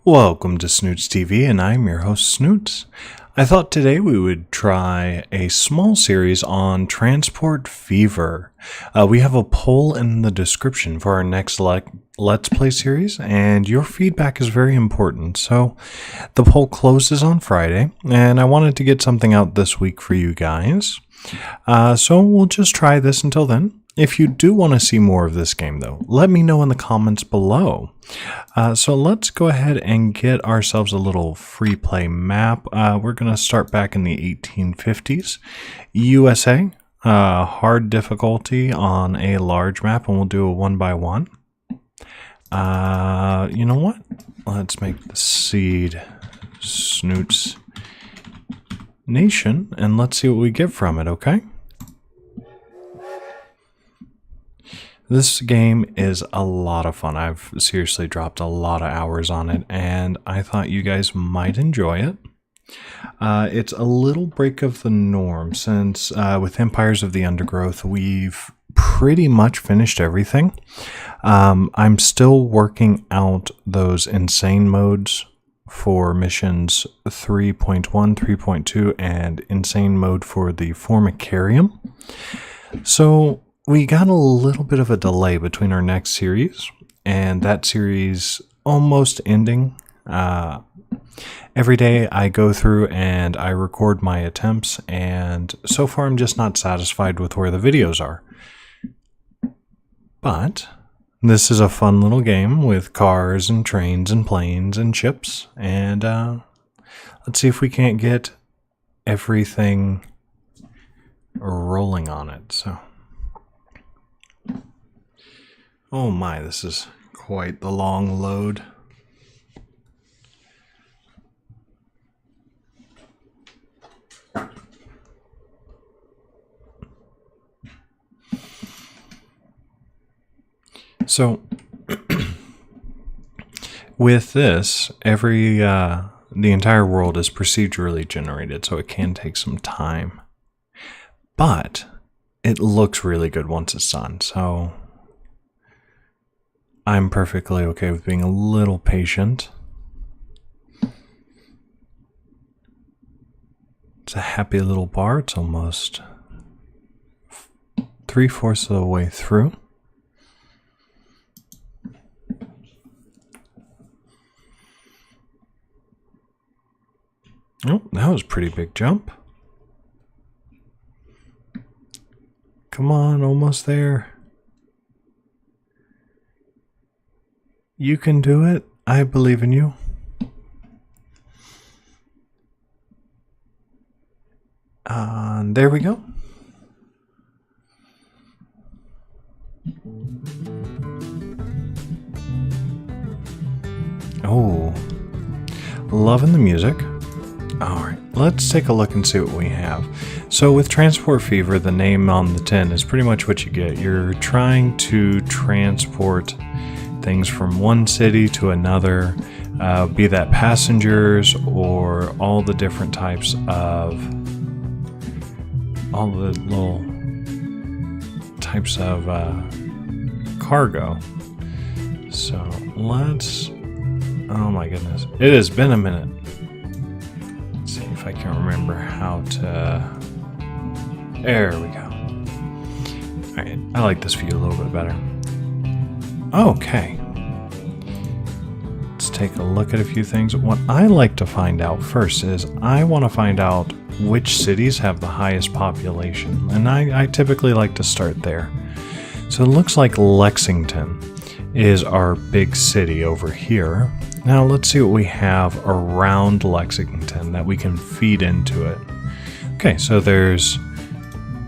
Welcome to Snootz TV, and I'm your host, Snootz. I thought today we would try a small series on transport fever. We have a poll in the description for our next Let's Play series, and your feedback is very important. So the poll closes on Friday, and I wanted to get something out this week for you guys. So we'll just try this until then. If you do want to see more of this game, though, let me know in the comments below. So let's go ahead and get ourselves a little free play map. We're going to start back in the 1850s. USA, hard difficulty on a large map, and we'll do a 1x1. You know what? Let's make the seed Snootz Nation, and let's see what we get from it, okay? This game is a lot of fun. I've seriously dropped a lot of hours on it, and I thought you guys might enjoy it. It's a little break of the norm since with Empires of the Undergrowth, we've pretty much finished everything. I'm still working out those insane modes for missions 3.1, 3.2, and insane mode for the Formicarium. So we got a little bit of a delay between our next series and that series almost ending. Every day I go through and I record my attempts, and so far I'm just not satisfied with where the videos are. But this is a fun little game with cars and trains and planes and ships, and let's see if we can't get everything rolling on it. So, oh my, this is quite the long load. So, with this, the entire world is procedurally generated, so it can take some time. But it looks really good once it's done, so I'm perfectly okay with being a little patient. It's a happy little bar. It's almost 3/4 of the way through. Oh, that was a pretty big jump. Come on, almost there. You can do it. I believe in you. There we go. Oh, loving the music. Alright, let's take a look and see what we have. So with Transport Fever, the name on the tin is pretty much what you get. You're trying to transport things from one city to another, be that passengers or all the different types of, all the little types of cargo. So let's, oh my goodness, it has been a minute. Let's see if I can remember how to, there we go. Alright, I like this view a little bit better. Okay. Let's take a look at a few things. What I like to find out first is I want to find out which cities have the highest population. And I typically like to start there. So it looks like Lexington is our big city over here. Now let's see what we have around Lexington that we can feed into it. Okay, so there's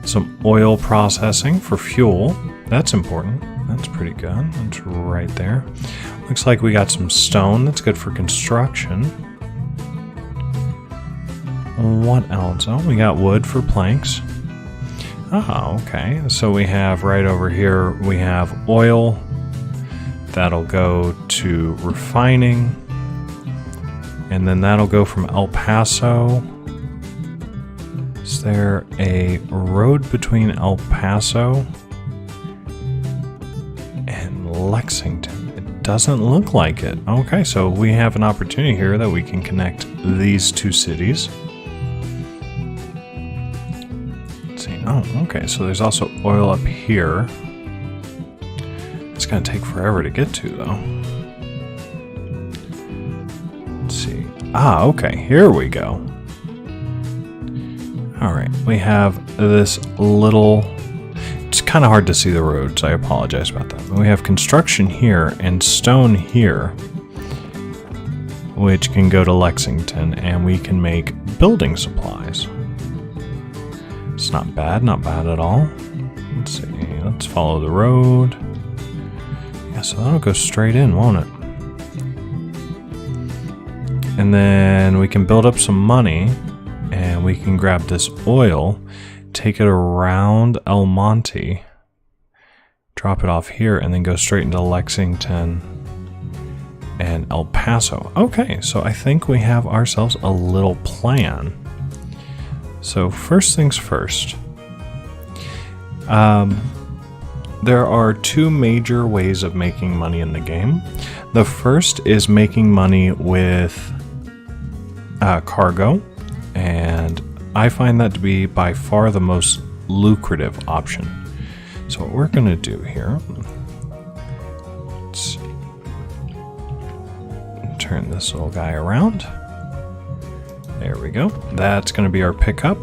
some oil processing for fuel. That's important. That's pretty good. That's right there. Looks like we got some stone. That's good for construction. What else? Oh, we got wood for planks. Oh, okay. So we have right over here, we have oil. That'll go to refining. And then that'll go from El Paso. Is there a road between El Paso and Lexington? It doesn't look like it. Okay, so we have an opportunity here that we can connect these two cities. Let's see. Oh, okay, so there's also oil up here. It's going to take forever to get to, though. Let's see. Ah, okay, here we go. Alright, we have this little... It's kind of hard to see the roads, I apologize about that. We have construction here and stone here, which can go to Lexington, and we can make building supplies. It's not bad at all. Let's see, let's follow the road. Yeah, so that'll go straight in, won't it? And then we can build up some money, and we can grab this oil, take it around El Monte, drop it off here, and then go straight into Lexington and El Paso. Okay, so I think we have ourselves a little plan. So first things first. There are two major ways of making money in the game. The first is making money with cargo, and I find that to be by far the most lucrative option. So what we're going to do here, let's turn this little guy around. There we go. That's going to be our pickup.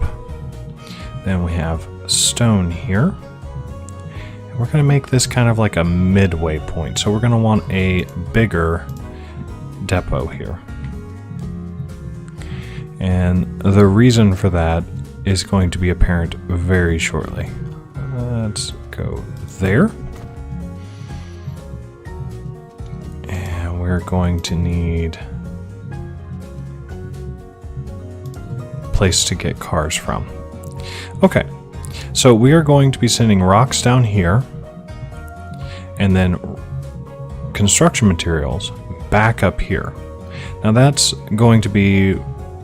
Then we have stone here. And we're going to make this kind of like a midway point. So we're going to want a bigger depot here. And the reason for that is going to be apparent very shortly. Let's go there. And we're going to need a place to get cars from. Okay, so we are going to be sending rocks down here, and then construction materials back up here. Now that's going to be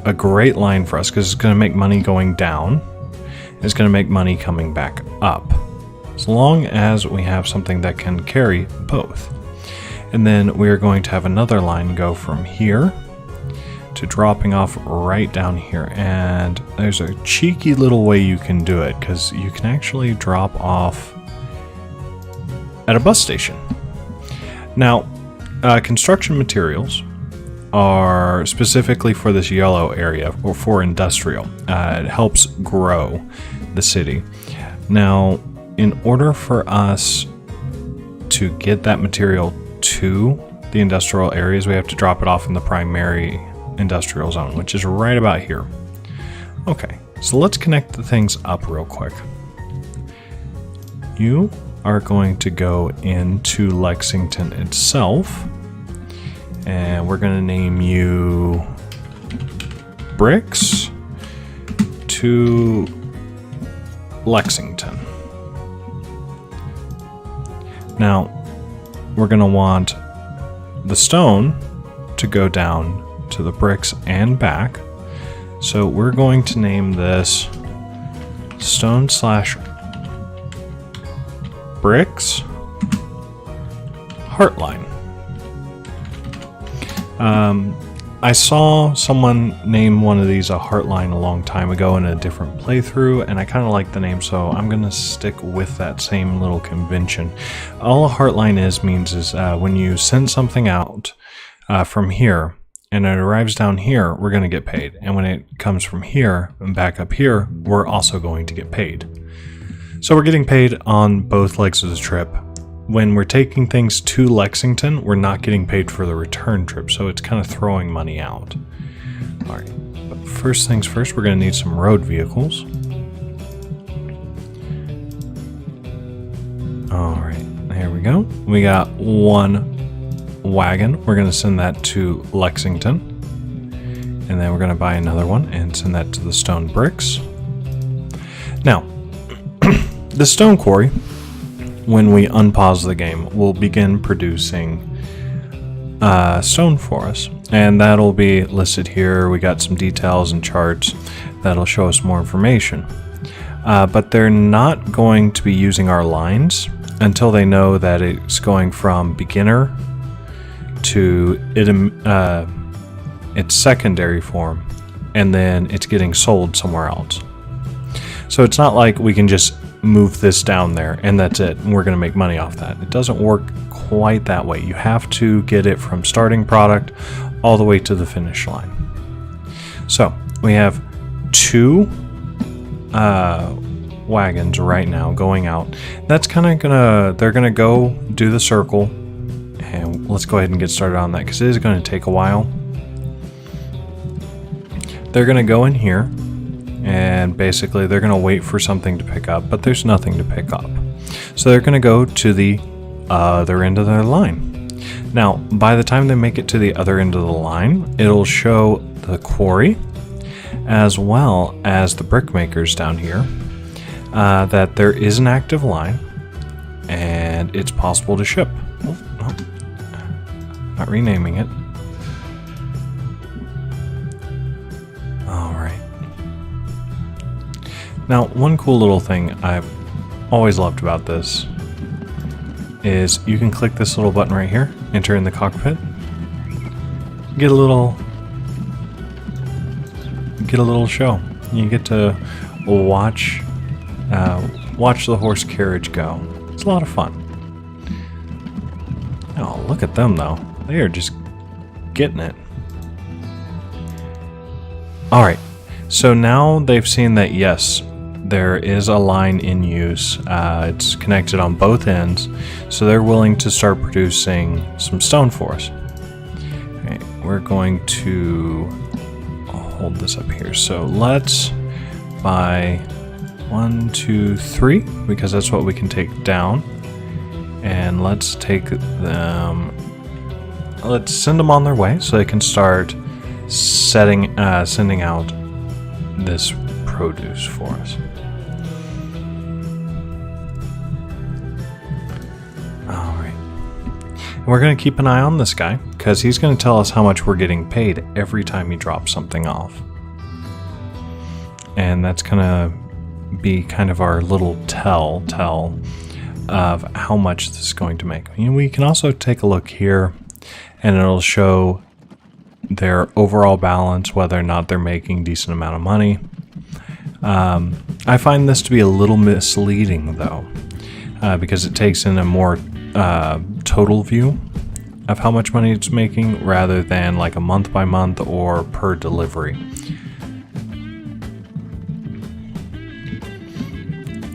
a great line for us because it's going to make money going down. It's going to make money coming back up, as long as we have something that can carry both. And then we are going to have another line go from here to dropping off right down here. And there's a cheeky little way you can do it, because you can actually drop off at a bus station. Now, construction materials are specifically for this yellow area, or for industrial. It helps grow the city. Now, in order for us to get that material to the industrial areas, we have to drop it off in the primary industrial zone, which is right about here. Okay, so let's connect the things up real quick. You are going to go into Lexington itself, and we're going to name you Bricks to Lexington. Now, we're going to want the stone to go down to the bricks and back. So we're going to name this stone/bricks Heartline. I saw someone name one of these a Heartline a long time ago in a different playthrough, and I kind of like the name, so I'm going to stick with that same little convention. All a Heartline means is when you send something out from here, and it arrives down here, we're going to get paid. And when it comes from here and back up here, we're also going to get paid. So we're getting paid on both legs of the trip. When we're taking things to Lexington, we're not getting paid for the return trip, so it's kind of throwing money out. All right, but first things first, we're going to need some road vehicles. All right, here we go. We got one wagon. We're going to send that to Lexington, and then we're going to buy another one and send that to the stone bricks. Now, the stone quarry, when we unpause the game, will begin producing stone for us, and that'll be listed here. We got some details and charts that'll show us more information, but they're not going to be using our lines until they know that it's going from beginner to its secondary form, and then it's getting sold somewhere else. So it's not like we can just move this down there and that's it, and we're going to make money off that. It doesn't work quite that way. You have to get it from starting product all the way to the finish line. So we have 2 wagons right now going out. That's kind of they're gonna go do the circle, and let's go ahead and get started on that because it is going to take a while. They're gonna go in here, and basically they're gonna wait for something to pick up, but there's nothing to pick up. So they're gonna go to the other end of their line. Now, by the time they make it to the other end of the line, it'll show the quarry as well as the brickmakers down here that there is an active line and it's possible to ship. Oh, no. Not renaming it. Alright. Now, one cool little thing I've always loved about this is you can click this little button right here, enter in the cockpit, get a little show. You get to watch the horse carriage go. It's a lot of fun. Oh, look at them though. They are just getting it. Alright, so now they've seen that yes, there is a line in use. It's connected on both ends, so they're willing to start producing some stone for us. Okay, we're going to hold this up here. So let's buy 1, 2, 3 because that's what we can take down, and let's take them. Let's send them on their way so they can start sending out this produce for us. We're going to keep an eye on this guy because he's going to tell us how much we're getting paid every time he drops something off. And that's going to be kind of our little tell of how much this is going to make. And we can also take a look here and it'll show their overall balance, whether or not they're making a decent amount of money. I find this to be a little misleading though, because it takes in a more total view of how much money it's making rather than like a month by month or per delivery.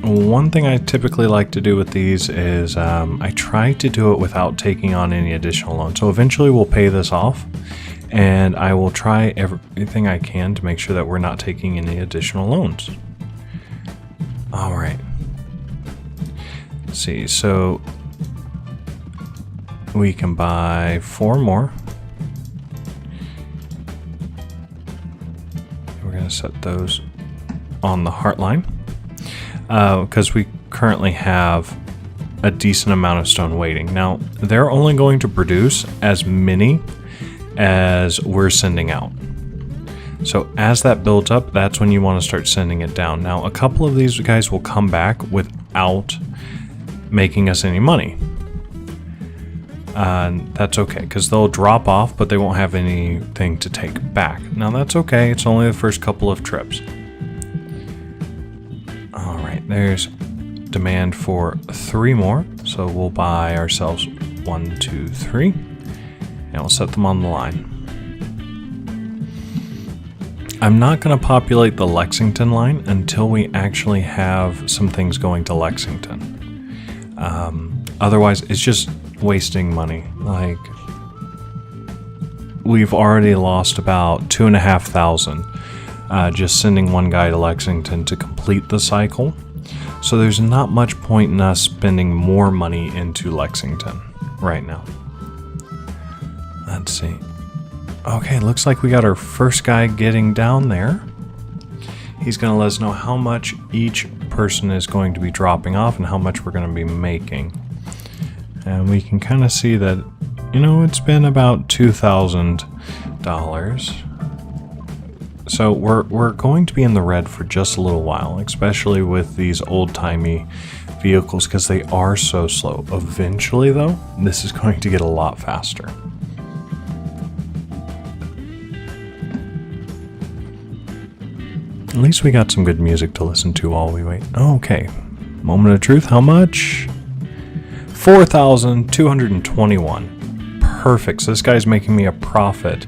One thing I typically like to do with these is I try to do it without taking on any additional loans. So eventually we'll pay this off, and I will try everything I can to make sure that we're not taking any additional loans. All right. Let's see, so we can buy 4 more. We're going to set those on the heart line because we currently have a decent amount of stone waiting. Now, they're only going to produce as many as we're sending out. So as that builds up, that's when you want to start sending it down. Now, a couple of these guys will come back without making us any money. That's okay, because they'll drop off, but they won't have anything to take back. Now that's okay, it's only the first couple of trips. Alright, there's demand for 3 more, so we'll buy ourselves 1, 2, 3, and we'll set them on the line. I'm not going to populate the Lexington line until we actually have some things going to Lexington. Otherwise, it's just wasting money. Like, we've already lost about 2,500 just sending one guy to Lexington to complete the cycle. So there's not much point in us spending more money into Lexington right now. Let's see. Okay, looks like we got our first guy getting down there. He's going to let us know how much each person is going to be dropping off and how much we're going to be making. And we can kind of see that, you know, it's been about $2,000. So we're going to be in the red for just a little while, especially with these old-timey vehicles because they are so slow. Eventually, though, this is going to get a lot faster. At least we got some good music to listen to while we wait. Okay. Moment of truth. How much? 4,221. Perfect. So this guy's making me a profit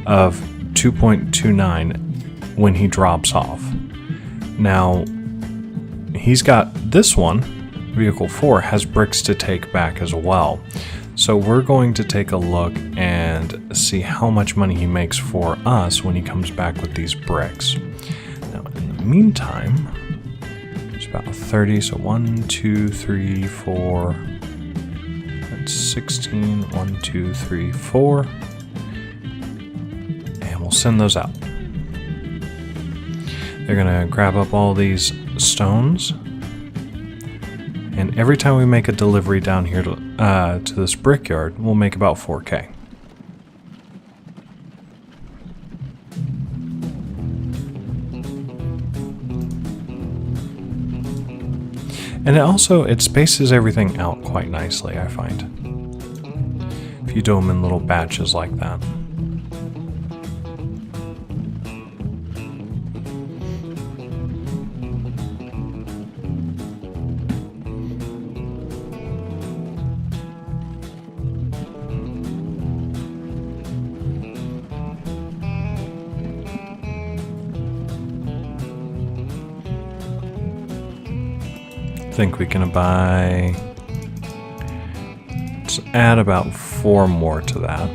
of 2.29 when he drops off. Now, he's got this one, vehicle 4, has bricks to take back as well. So we're going to take a look and see how much money he makes for us when he comes back with these bricks. Now, in the meantime, it's about 30. So 1, 2, 3, 4. That's 16. 1, 2, 3, 4. And we'll send those out. They're going to grab up all these stones. And every time we make a delivery down here to this brickyard, we'll make about 4K. And it spaces everything out quite nicely, I find. If you do them in little batches like that. I think we can buy, let's add about 4 more to that.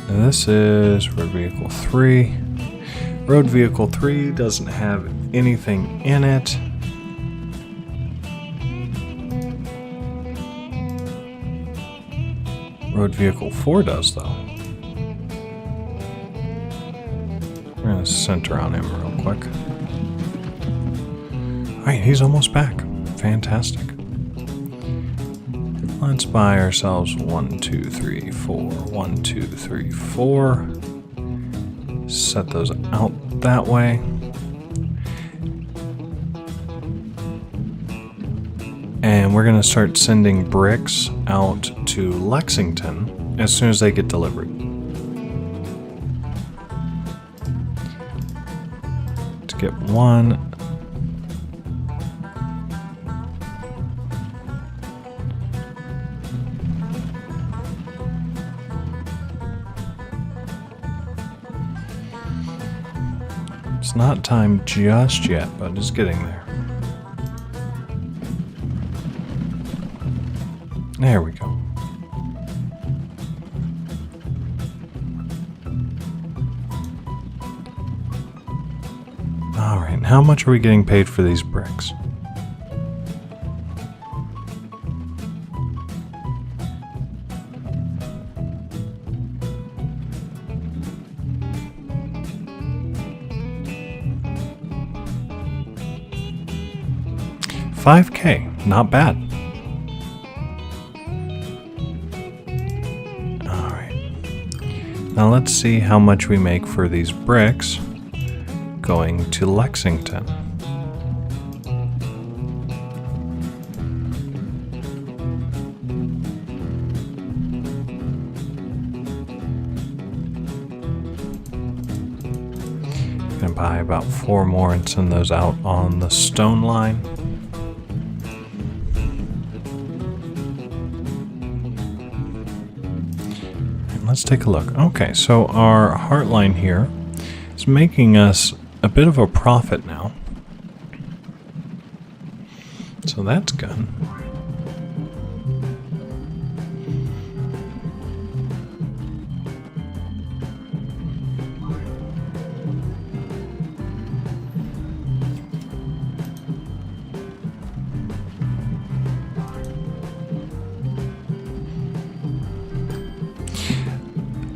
This is road vehicle 3. Road vehicle 3 doesn't have anything in it. Road vehicle 4 does, though. We're going to center on him real quick. Alright, he's almost back. Fantastic. Let's buy ourselves 1, 2, 3, 4. 1, 2, 3, 4. Set those out that way. And we're going to start sending bricks out to Lexington as soon as they get delivered. To get 1. It's not time just yet, but it's getting there. There we go. Alright, how much are we getting paid for these bricks? $5K, not bad. Alright. Now let's see how much we make for these bricks going to Lexington. Gonna buy about 4 more and send those out on the stone line. Let's take a look. Okay, so our heart line here is making us a bit of a profit now. So that's good.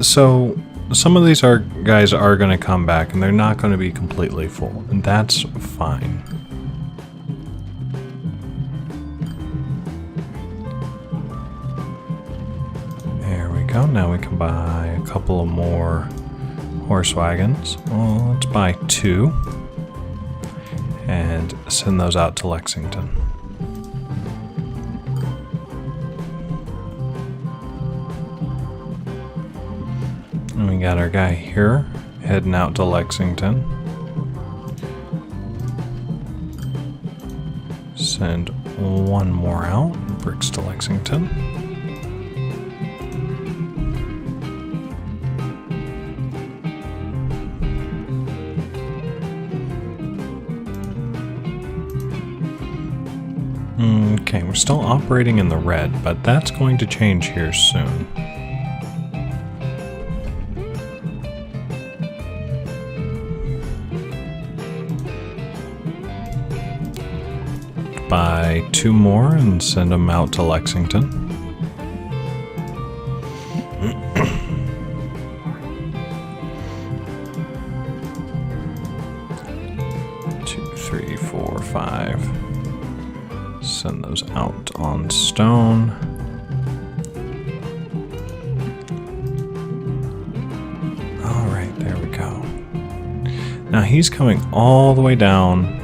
So some of these guys are going to come back and they're not going to be completely full, and that's fine. go. Now we can buy a couple of more horse wagons. Well, let's buy 2 and send those out to Lexington. And we got our guy here heading out to Lexington. Send 1 more out, bricks to Lexington. Okay, we're still operating in the red, but that's going to change here soon. Buy 2 more and send them out to Lexington. 2, 3, 4, 5. Send those out on stone. All right, there we go. Now he's coming all the way down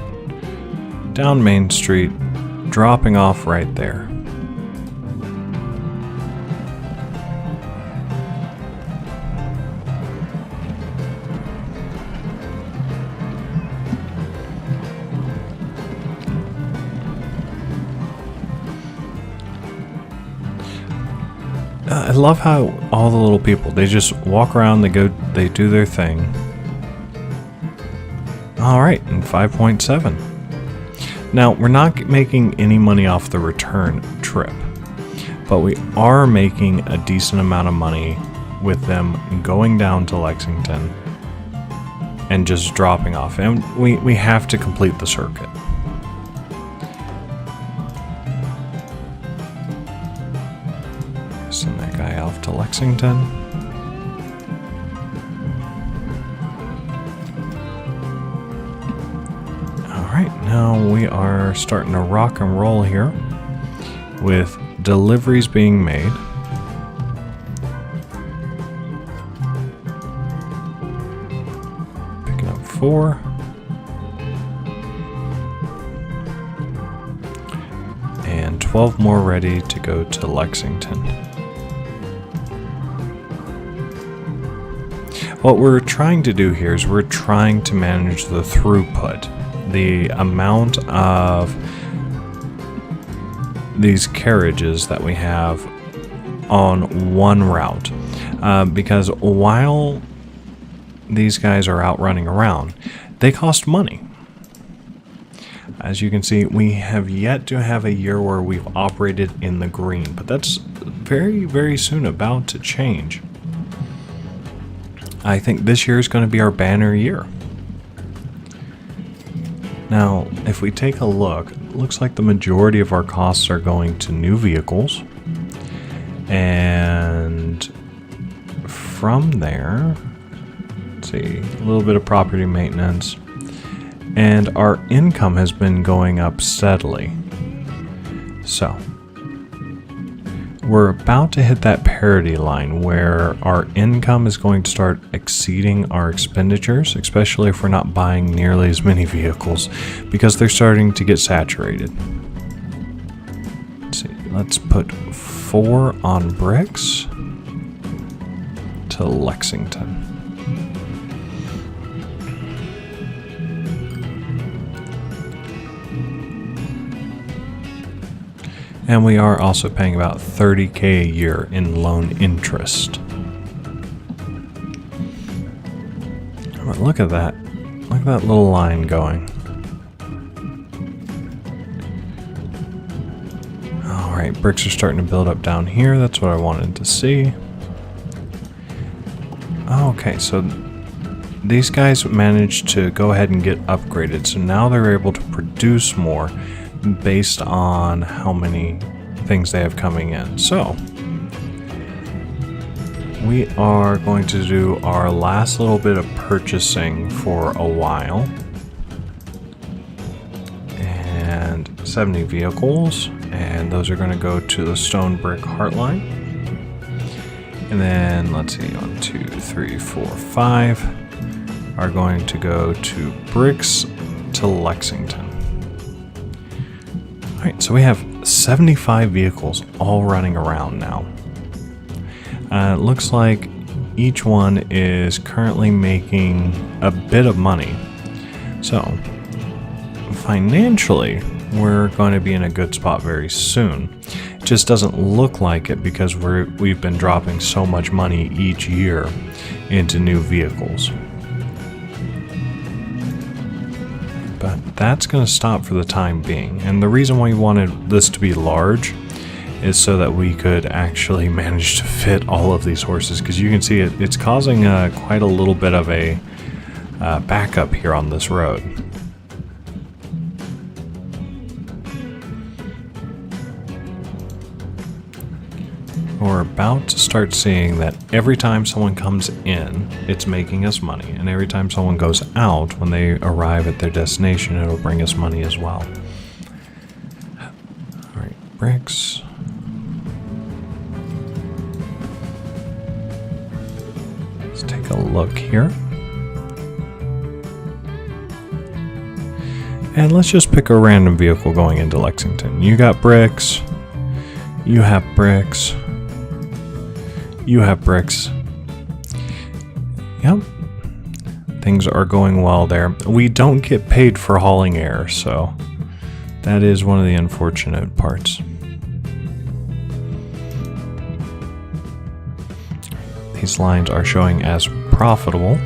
Main Street, dropping off right there. I love how all the little people, they just walk around, they do their thing. All right, and 5.7. Now, we're not making any money off the return trip, but we are making a decent amount of money with them going down to Lexington and just dropping off. And we have to complete the circuit. Send that guy off to Lexington. Alright, now we are starting to rock and roll here with deliveries being made. Picking up 4. And 12 more ready to go to Lexington. What we're trying to do here is we're trying to manage the throughput, the amount of these carriages that we have on one route. Because while these guys are out running around, they cost money. As you can see, we have yet to have a year where we've operated in the green, but that's very, very soon about to change. I think this year is going to be our banner year. Now, if we take a look, it looks like the majority of our costs are going to new vehicles. And from there, let's see, a little bit of property maintenance. And our income has been going up steadily. So, we're about to hit that parity line where our income is going to start exceeding our expenditures, especially if we're not buying nearly as many vehicles, because they're starting to get saturated. Let's see, let's put 4 on bricks to Lexington. And we are also paying about $30K a year in loan interest. But look at that. Look at that little line going. Alright, bricks are starting to build up down here. That's what I wanted to see. Okay, so these guys managed to go ahead and get upgraded. So now they're able to produce more based on how many things they have coming in. So we are going to do our last little bit of purchasing for a while. And 70 vehicles, and those are going to go to the Stone Brick Heartline. And And then let's see, 1, 2, 3, 4, 5 are going to go to Bricks to Lexington. All right, so we have 75 vehicles all running around now. It looks like each one is currently making a bit of money. So financially, we're going to be in a good spot very soon. It just doesn't look like it because we've been dropping so much money each year into new vehicles. But that's going to stop for the time being. And the reason why we wanted this to be large is so that we could actually manage to fit all of these horses, because you can see it's causing quite a little bit of a backup here on this road. We're about to start seeing that every time someone comes in, it's making us money, and every time someone goes out, when they arrive at their destination, it'll bring us money as well. All right, bricks. Let's take a look here. And let's just pick a random vehicle going into Lexington. You got bricks. You have bricks. You have bricks. Yep. Things are going well there. We don't get paid for hauling air, so that is one of the unfortunate parts. These lines are showing as profitable.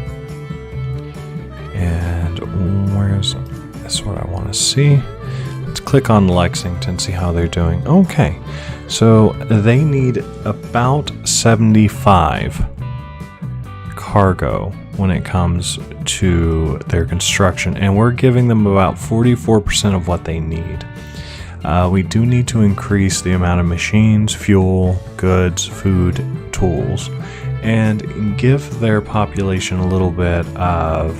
And where's this? What I want to see. Let's click on Lexington, see how they're doing. Okay, so they need about 75 cargo when it comes to their construction, and we're giving them about 44% of what they need. We do need to increase the amount of machines, fuel, goods, food, tools, and give their population a little bit of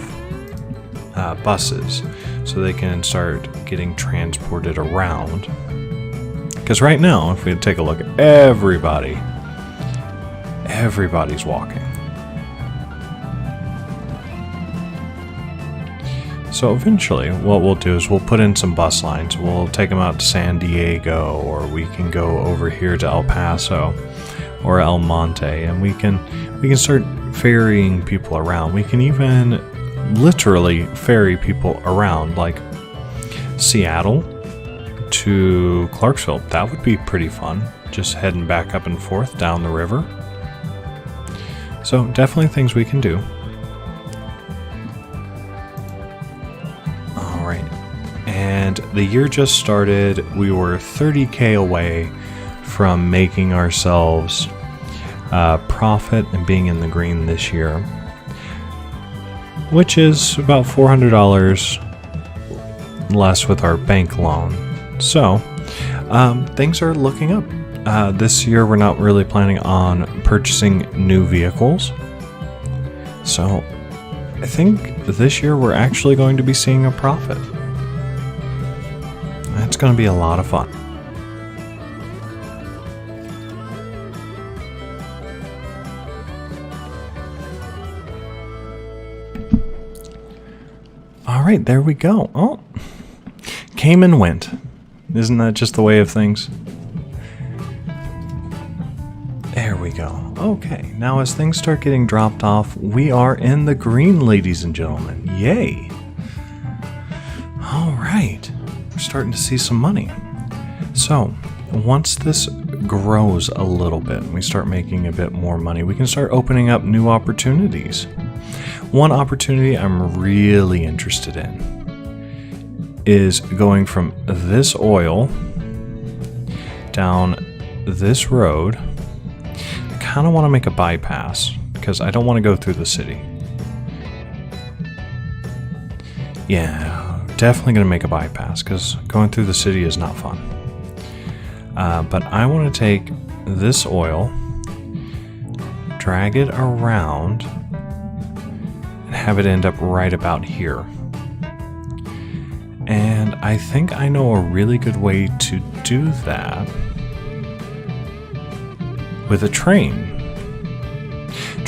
buses so they can start getting transported around. Because right now, if we take a look at everybody's walking. So eventually, what we'll do is we'll put in some bus lines. We'll take them out to San Diego, or we can go over here to El Paso or El Monte, and we can start ferrying people around. We can even literally ferry people around, like Seattle to Clarksville. That would be pretty fun, just heading back up and forth down the river. So definitely things we can do. All right, and the year just started. We were 30K away from making ourselves profit and being in the green this year, which is about $400 less with our bank loan. So things are looking up. This year we're not really planning on purchasing new vehicles. So I think this year we're actually going to be seeing a profit. It's going to be a lot of fun. All right, there we go. Oh, came and went. Isn't that just the way of things? There we go. Okay, now as things start getting dropped off, we are in the green, ladies and gentlemen. Yay. All right, we're starting to see some money. So once this grows a little bit, we start making a bit more money, we can start opening up new opportunities. One opportunity I'm really interested in is going from this oil down this road. I kind of want to make a bypass because I don't want to go through the city. Yeah, definitely going to make a bypass because going through the city is not fun. But I want to take this oil, drag it around, and have it end up right about here. And I think I know a really good way to do that with a train.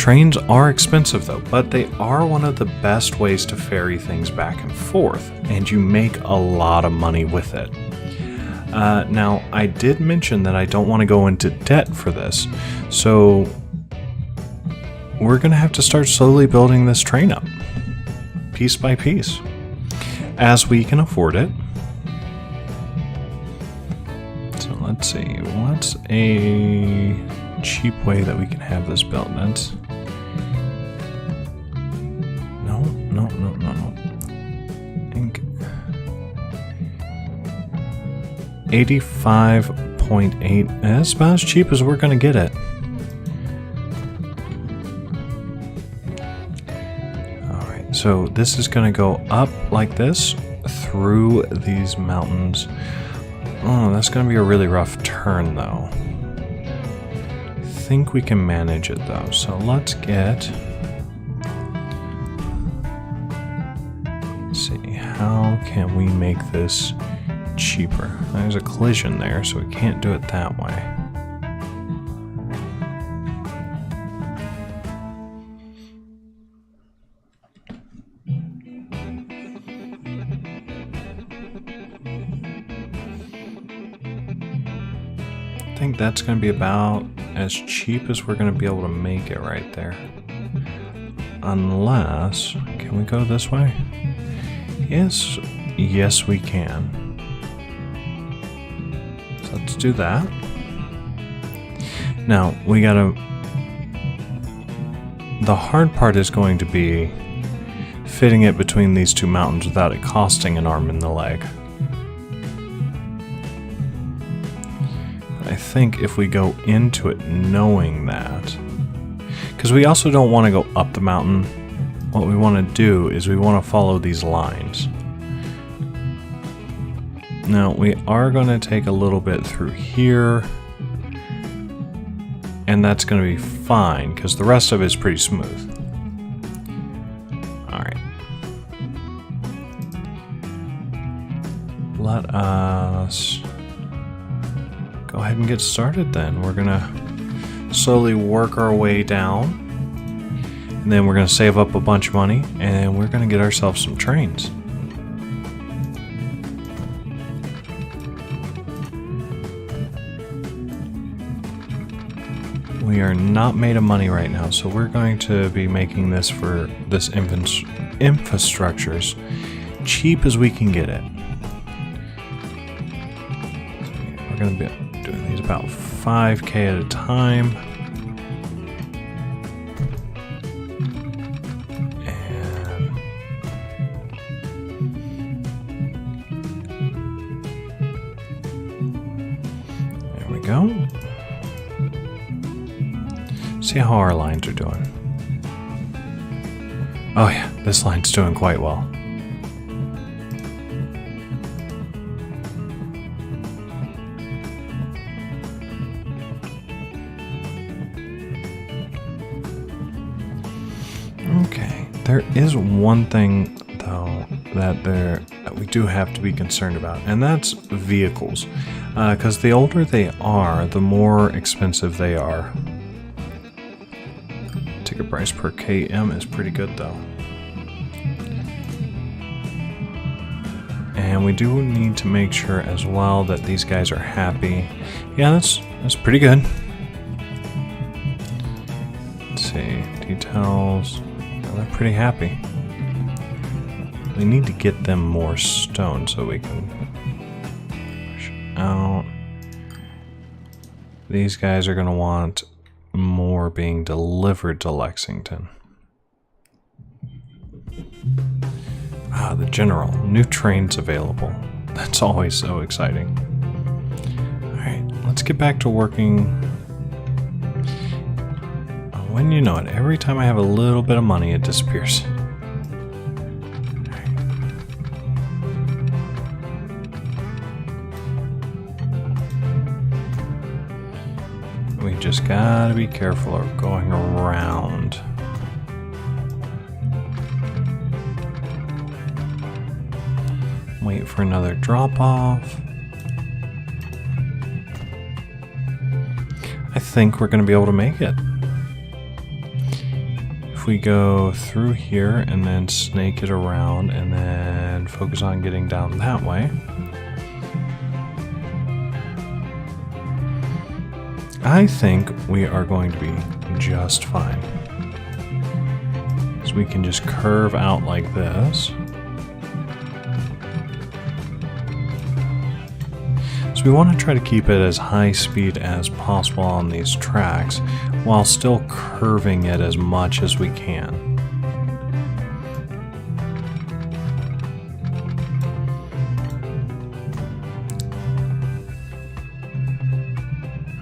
Trains are expensive though, but they are one of the best ways to ferry things back and forth, and you make a lot of money with it. Now, I did mention that I don't want to go into debt for this, so we're going to have to start slowly building this train up, piece by piece, as we can afford it. So let's see, what's a cheap way that we can have this built? That's... No. I think 85.8. That's about as cheap as we're going to get it. Alright, so this is going to go up like this through these mountains. Oh, that's going to be a really rough turn though. I think we can manage it though, so let's get... Let's see, how can we make this cheaper? There's a collision there, so we can't do it that way. I think that's going to be about as cheap as we're going to be able to make it right there. Unless, can we go this way? Yes we can. So let's do that. Now, we gotta... The hard part is going to be fitting it between these two mountains without it costing an arm and the leg. I think if we go into it knowing that... Because we also don't want to go up the mountain. What we want to do is we want to follow these lines. Now, we are going to take a little bit through here. And that's going to be fine, because the rest of it is pretty smooth. Alright. Let us go ahead and get started then. We're going to slowly work our way down. And then we're going to save up a bunch of money, and we're going to get ourselves some trains. We are not made of money right now, so we're going to be making this for this infrastructure as cheap as we can get it. We're going to be doing these about 5K at a time. Go. See how our lines are doing. Oh yeah, this line's doing quite well. Okay, there is one thing though that we do have to be concerned about, and that's vehicles. Because the older they are, the more expensive they are. Ticket price per km is pretty good though. And we do need to make sure as well that these guys are happy. Yeah, that's pretty good. Let's see, details. Yeah, they're pretty happy. We need to get them more stone so we can push out. These guys are going to want more being delivered to Lexington. Ah, the General. New trains available. That's always so exciting. Alright, let's get back to working. When you know it, every time I have a little bit of money, it disappears. We just gotta be careful of going around. Wait for another drop off. I think we're gonna be able to make it. if we go through here and then snake it around and then focus on getting down that way, I think we are going to be just fine. So we can just curve out like this. So we want to try to keep it as high speed as possible on these tracks while still curving it as much as we can.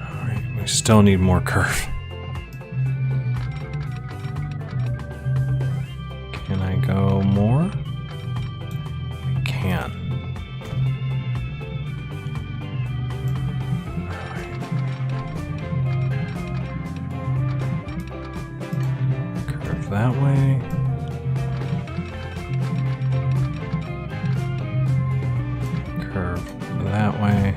Alright, we still need more curve. Can I go more? I can. That way. Curve that way.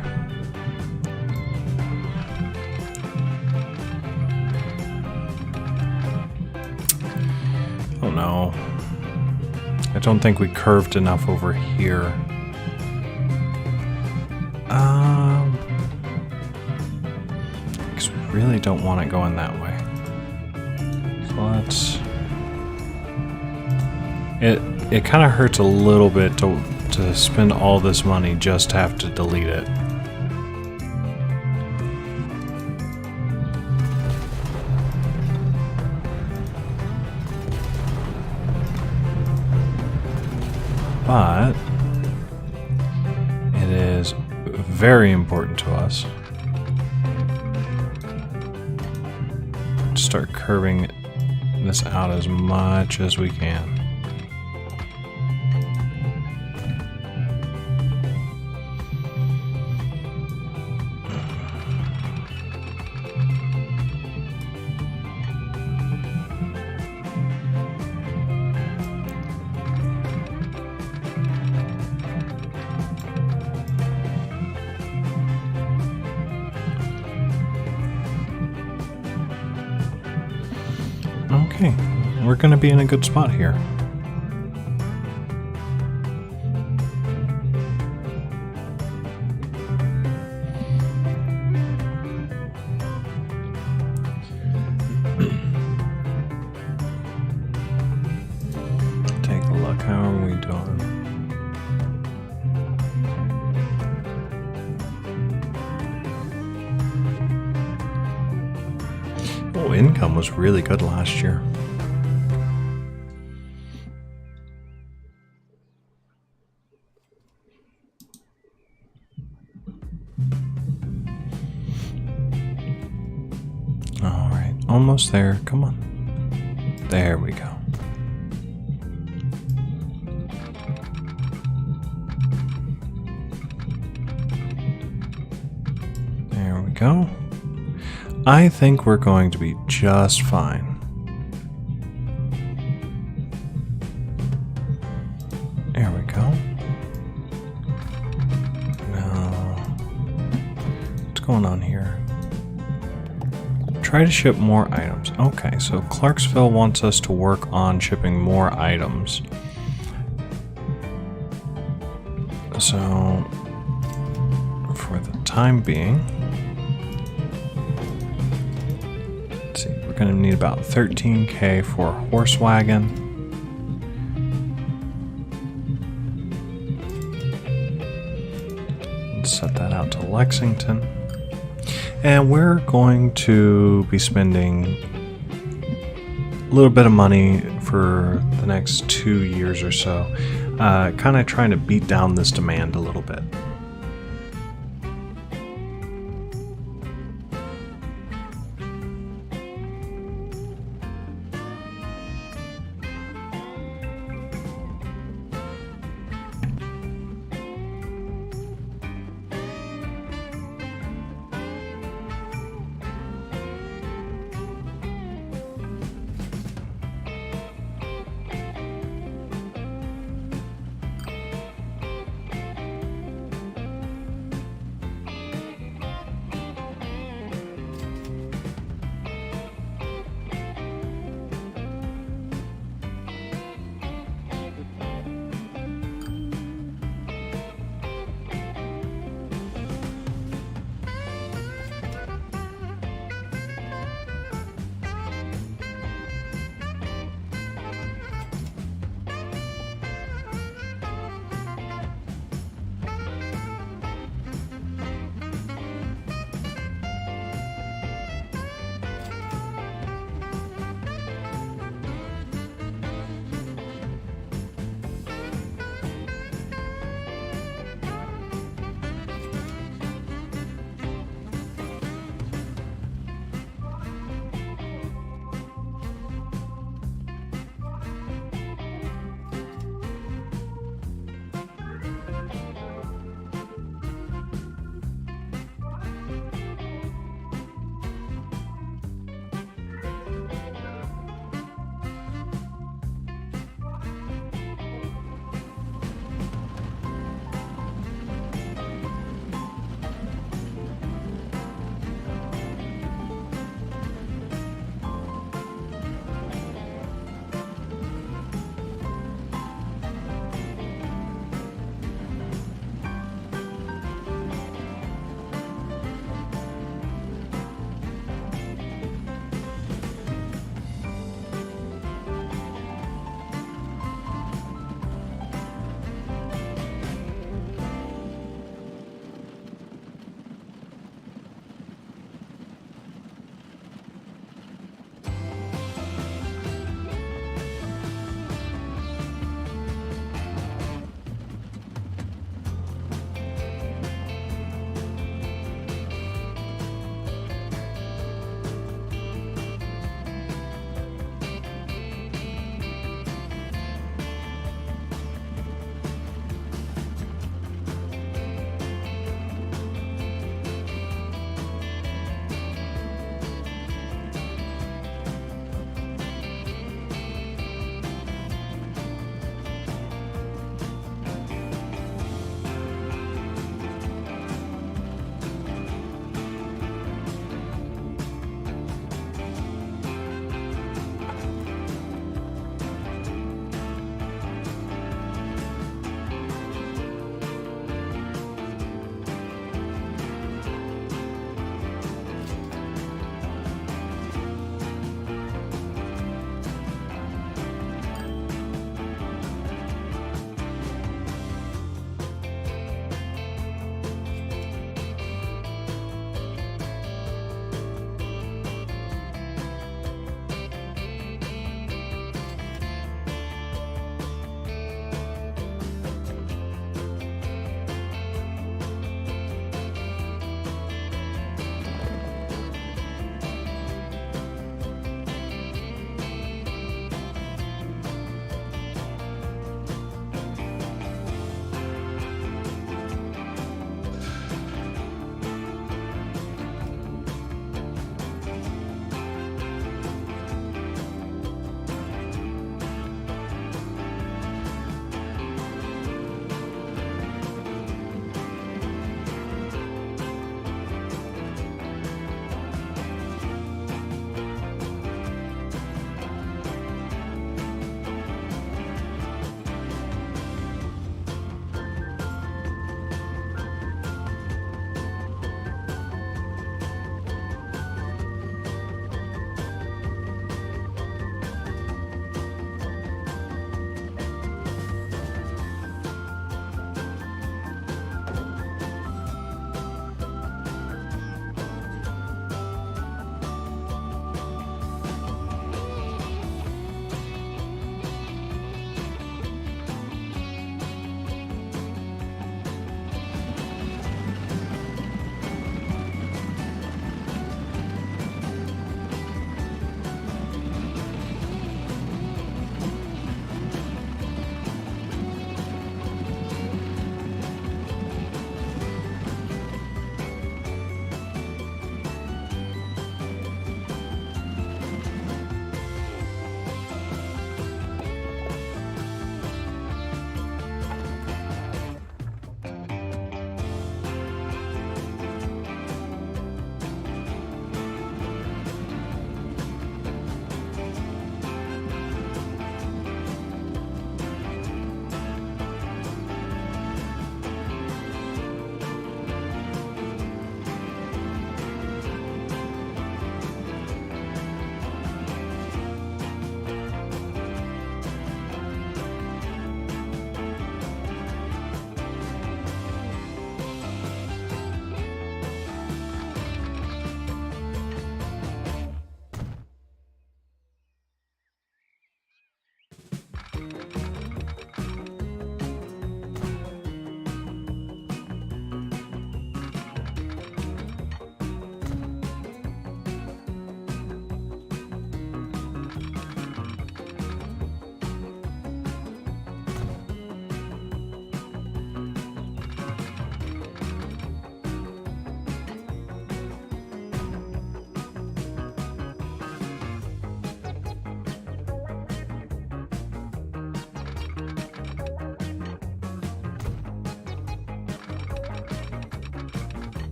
Oh no. I don't think we curved enough over here. Because we really don't want it going that way. So let's... It kind of hurts a little bit to spend all this money just to have to delete it. But it is very important to us to start curving this out as much as we can. Okay, we're going to be in a good spot here. Take a look, how are we doing? Oh, income was really good last year. All right, almost there. Come on. There we go. There we go. I think we're going to be just fine. There we go. Now, what's going on here? Try to ship more items. Okay, so Clarksville wants us to work on shipping more items. So, for the time being, let's see, we're going to need about 13K for a horse wagon. Let's set that out to Lexington. And we're going to be spending a little bit of money for the next 2 years or so, kind of trying to beat down this demand a little bit.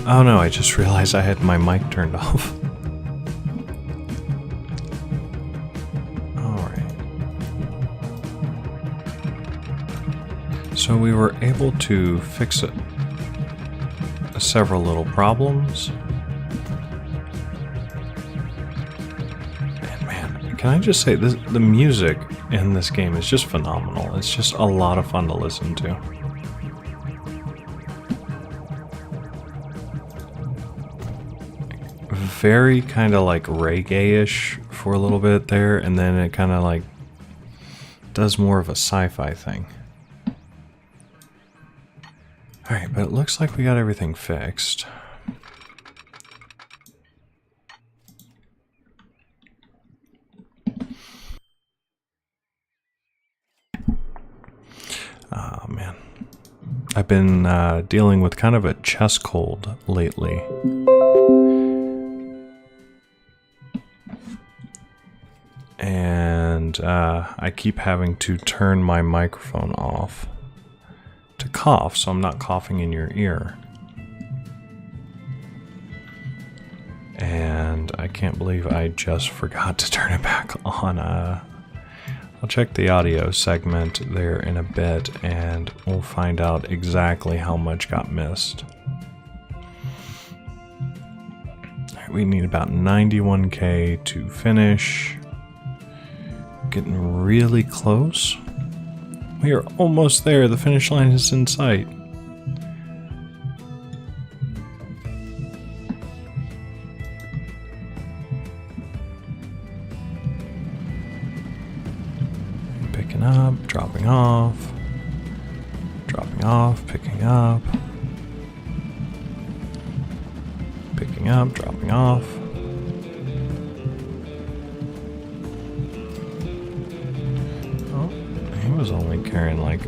Oh no, I just realized I had my mic turned off. Alright. So we were able to fix it. Several little problems. And man, can I just say, the music in this game is just phenomenal. It's just a lot of fun to listen to. Very kind of like reggae-ish for a little bit there, and then it kind of like does more of a sci-fi thing. Alright, but it looks like we got everything fixed. Oh man. I've been dealing with kind of a chest cold lately. And I keep having to turn my microphone off to cough, so I'm not coughing in your ear. And I can't believe I just forgot to turn it back on. I'll check the audio segment there in a bit, and we'll find out exactly how much got missed. Alright, we need about 91k to finish. Getting really close. We are almost there. The finish line is in sight. Picking up, dropping off, picking up, picking up, dropping off. Was only carrying like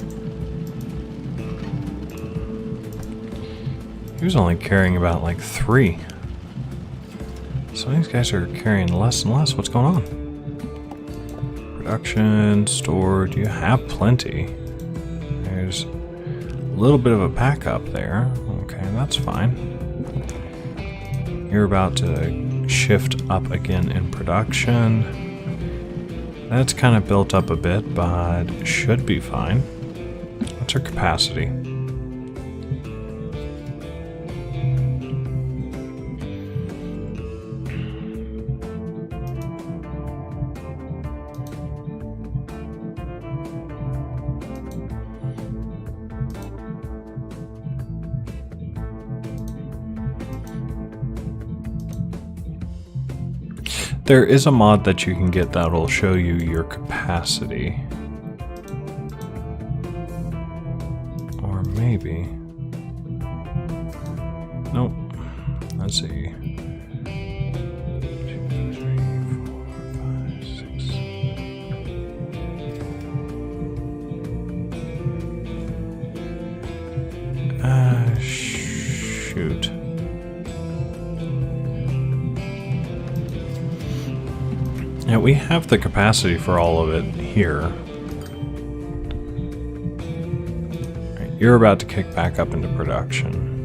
he was only carrying about like 3. So these guys are carrying less and less. What's going on? Production, stored, you have plenty. There's a little bit of a pack up there. Okay, that's fine. You're about to shift up again in production. That's kind of built up a bit, but should be fine. What's our capacity? There is a mod that you can get that'll show you your capacity. Or maybe... Nope. Let's see. 2, 3, 4, 5, 6. Shoot. Yeah, we have the capacity for all of it here. Right, you're about to kick back up into production.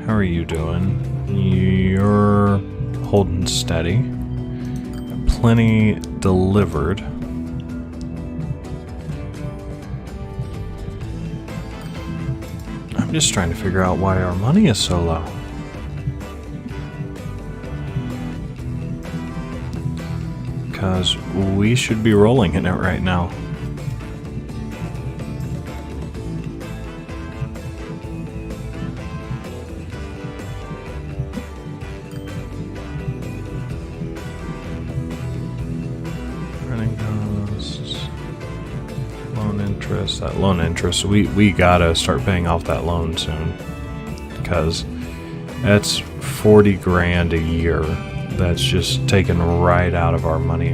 How are you doing? You're holding steady. Plenty delivered. I'm just trying to figure out why our money is so low. Because we should be rolling in it right now. Running costs, loan interest. That loan interest, we gotta start paying off that loan soon. Because that's 40 grand a year. That's just taken right out of our money.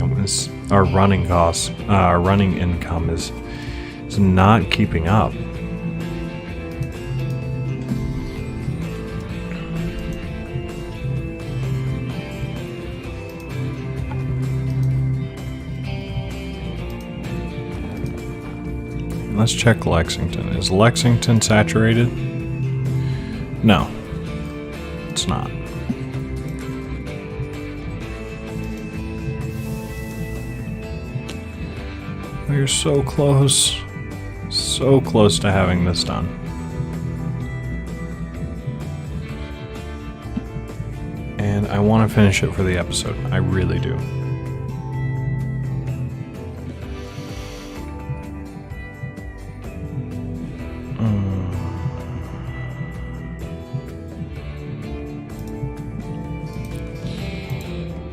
Our running costs, our running income is not keeping up. Let's check Lexington. Is Lexington saturated? No. It's not. We're so close. So close to having this done. And I want to finish it for the episode. I really do.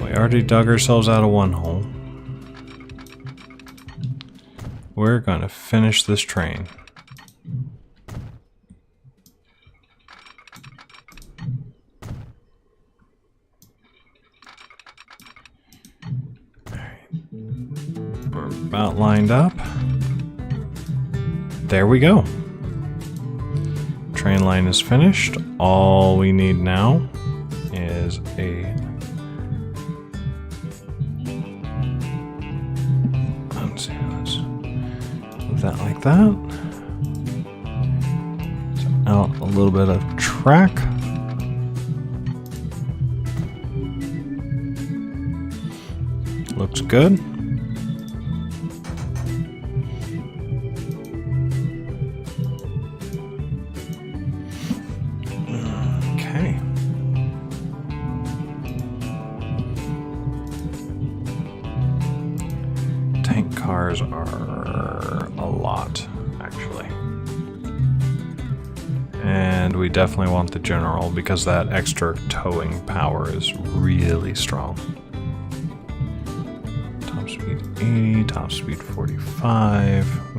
We already dug ourselves out of one hole. We're going to finish this train. We're about lined up. There we go. Train line is finished. All we need now is a... Let's see, let's move that like that. So out a little bit of track. Looks good. Okay. Tank cars are a lot, actually. And we definitely want the general because that extra towing power is really strong. Top speed 80, top speed 45.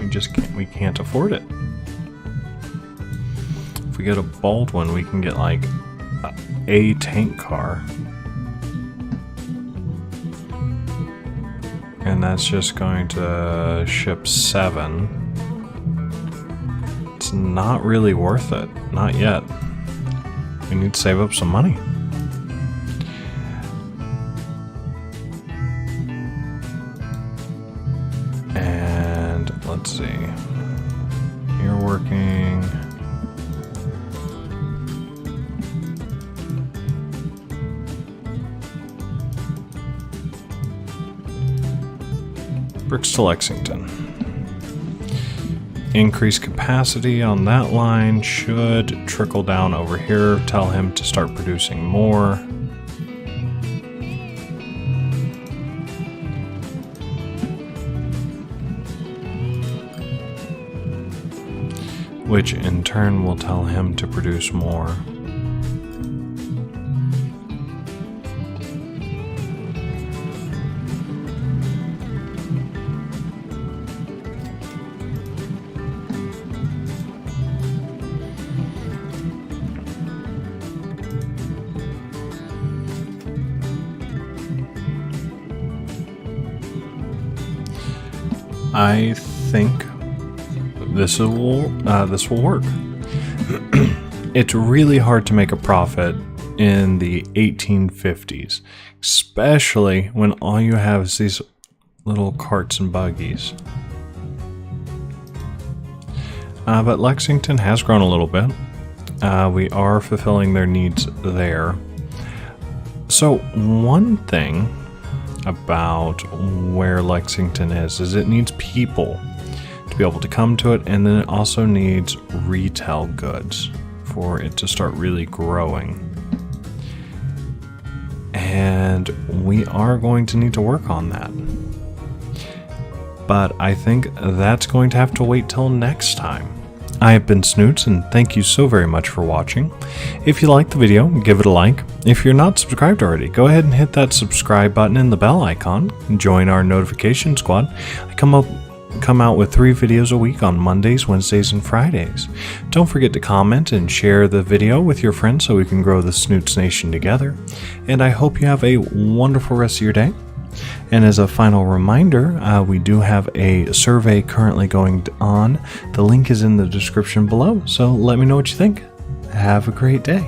We can't afford it. If we get a Baldwin, we can get like a tank car. And that's just going to ship 7. It's not really worth it. Not yet. We need to save up some money. And let's see. You're working. Bricks to Lexington. Increase capacity on that line should trickle down over here. Tell him to start producing more. Which in turn will tell him to produce more. I think this will work. It's really hard to make a profit in the 1850s, especially when all you have is these little carts and buggies. But Lexington has grown a little bit. We are fulfilling their needs there. So one thing about where Lexington is it needs people to be able to come to it, and then it also needs retail goods for it to start really growing. And we are going to need to work on that. But I think that's going to have to wait till next time. I have been Snootz, and thank you so very much for watching. If you liked the video, give it a like. If you're not subscribed already, go ahead and hit that subscribe button and the bell icon and join our notification squad. I come out with 3 videos a week on Mondays, Wednesdays, and Fridays. Don't forget to comment and share the video with your friends so we can grow the Snootz Nation together. And I hope you have a wonderful rest of your day. And as a final reminder, we do have a survey currently going on. The link is in the description below, so let me know what you think. Have a great day.